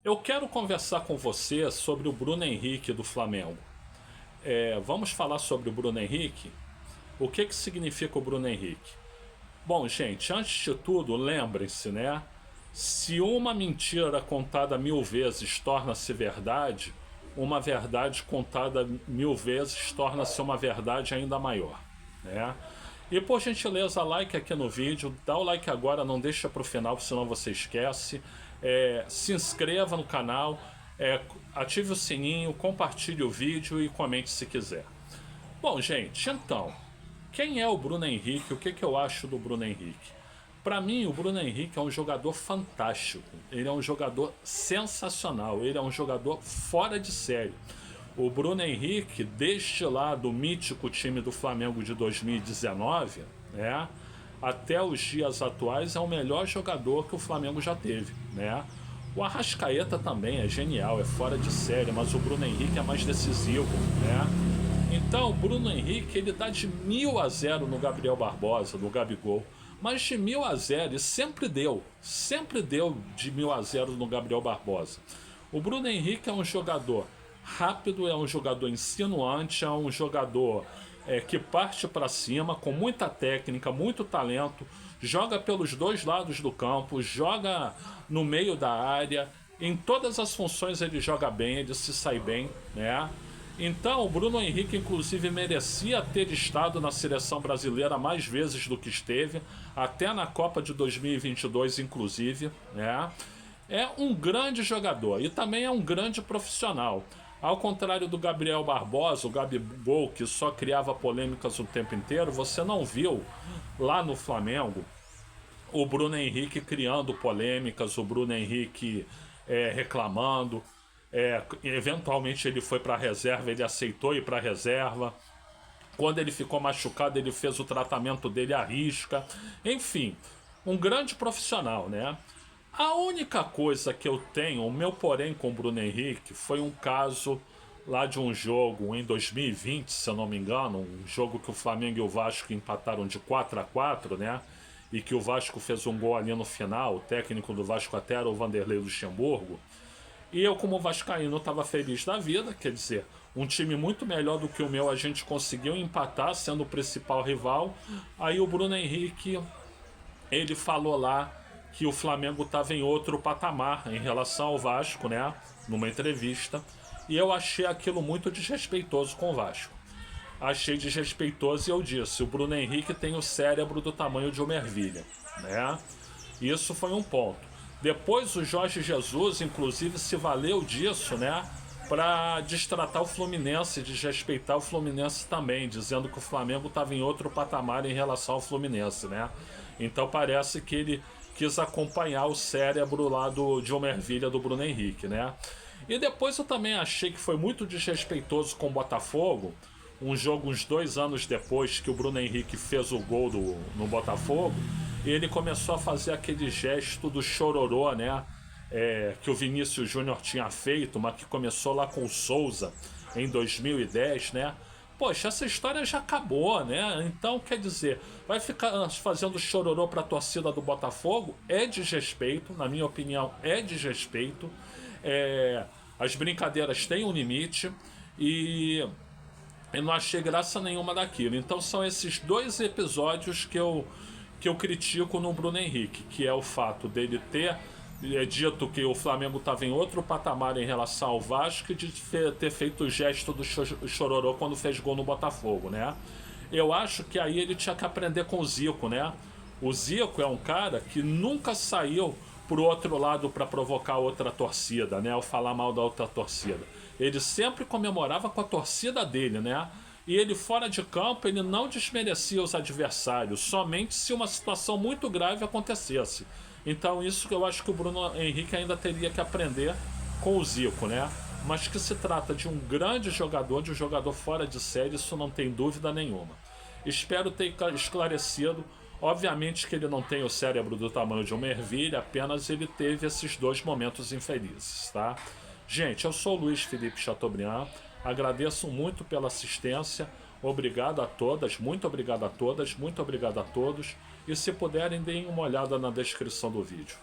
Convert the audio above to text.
Eu quero conversar com você sobre o Bruno Henrique do Flamengo. Vamos falar sobre o Bruno Henrique? O que significa o Bruno Henrique? Bom, gente, antes de tudo, lembrem-se, né? Se uma mentira contada 1000 vezes torna-se verdade, uma verdade contada 1000 vezes torna-se uma verdade ainda maior, né? E por gentileza, like aqui no vídeo, dá o like agora, não deixa para o final, senão você esquece. Se inscreva no canal, ative o sininho, compartilhe o vídeo e comente se quiser. Bom, gente, então, quem é o Bruno Henrique? O que eu acho do Bruno Henrique? Para mim, o Bruno Henrique é um jogador fantástico, ele é um jogador sensacional, ele é um jogador fora de série. O Bruno Henrique, desde lá do mítico time do Flamengo de 2019, né, até os dias atuais, é o melhor jogador que o Flamengo já teve, né? O Arrascaeta também é genial, é fora de série, mas o Bruno Henrique é mais decisivo, né? Então, o Bruno Henrique, ele dá de 1000-0 no Gabriel Barbosa, no Gabigol, mas de 1000-0, e sempre deu de 1000-0 no Gabriel Barbosa. O Bruno Henrique é um jogador rápido, é um jogador insinuante, é um jogador que parte para cima, com muita técnica, muito talento, joga pelos dois lados do campo, joga no meio da área, em todas as funções ele joga bem, ele se sai bem, né? Então o Bruno Henrique inclusive merecia ter estado na seleção brasileira mais vezes do que esteve, até na Copa de 2022 inclusive, né? É um grande jogador e também é um grande profissional. Ao contrário do Gabriel Barbosa, o Gabigol, que só criava polêmicas o tempo inteiro, você não viu lá no Flamengo o Bruno Henrique criando polêmicas, o Bruno Henrique reclamando. Eventualmente ele foi para a reserva, ele aceitou ir para a reserva. Quando ele ficou machucado, ele fez o tratamento dele à risca. Enfim, um grande profissional, né? A única coisa que eu tenho, o meu porém com o Bruno Henrique, foi um caso lá de um jogo em 2020, se eu não me engano, um jogo que o Flamengo e o Vasco empataram de 4-4, né? E que o Vasco fez um gol ali no final, o técnico do Vasco até era o Vanderlei Luxemburgo. E eu, como vascaíno, estava feliz da vida, quer dizer, um time muito melhor do que o meu, a gente conseguiu empatar, sendo o principal rival. Aí o Bruno Henrique, ele falou lá que o Flamengo estava em outro patamar em relação ao Vasco, né, numa entrevista, e eu achei aquilo muito desrespeitoso com o Vasco. Achei desrespeitoso e eu disse, o Bruno Henrique tem o cérebro do tamanho de uma ervilha, né? Isso foi um ponto. Depois o Jorge Jesus, inclusive, se valeu disso, né, para destratar o Fluminense, desrespeitar o Fluminense também, dizendo que o Flamengo estava em outro patamar em relação ao Fluminense, né? Então parece que ele quis acompanhar o cérebro lá de uma ervilha do Bruno Henrique, né? E depois eu também achei que foi muito desrespeitoso com o Botafogo, um jogo uns 2 anos depois que o Bruno Henrique fez o gol no Botafogo, e ele começou a fazer aquele gesto do chororô, né? Que o Vinícius Júnior tinha feito, mas que começou lá com o Souza em 2010, né? Poxa, essa história já acabou, né? Então, quer dizer, vai ficar fazendo chororô pra torcida do Botafogo? É desrespeito, na minha opinião, é desrespeito. As brincadeiras têm um limite e eu não achei graça nenhuma daquilo. Então são esses 2 episódios que eu critico no Bruno Henrique, que é o fato dele ter dito que o Flamengo estava em outro patamar em relação ao Vasco e de ter feito o gesto do chororô quando fez gol no Botafogo, né? Eu acho que aí ele tinha que aprender com o Zico, né? O Zico é um cara que nunca saiu pro outro lado para provocar outra torcida, né? Ou falar mal da outra torcida. Ele sempre comemorava com a torcida dele, né? E ele fora de campo, ele não desmerecia os adversários, somente se uma situação muito grave acontecesse. Então isso que eu acho que o Bruno Henrique ainda teria que aprender com o Zico, né? Mas que se trata de um grande jogador, de um jogador fora de série, isso não tem dúvida nenhuma. Espero ter esclarecido. Obviamente que ele não tem o cérebro do tamanho de uma ervilha, apenas ele teve esses 2 momentos infelizes, tá? Gente, eu sou o Luiz Felipe Chateaubriand, agradeço muito pela assistência, obrigado a todas, muito obrigado a todas, muito obrigado a todos, e se puderem, deem uma olhada na descrição do vídeo.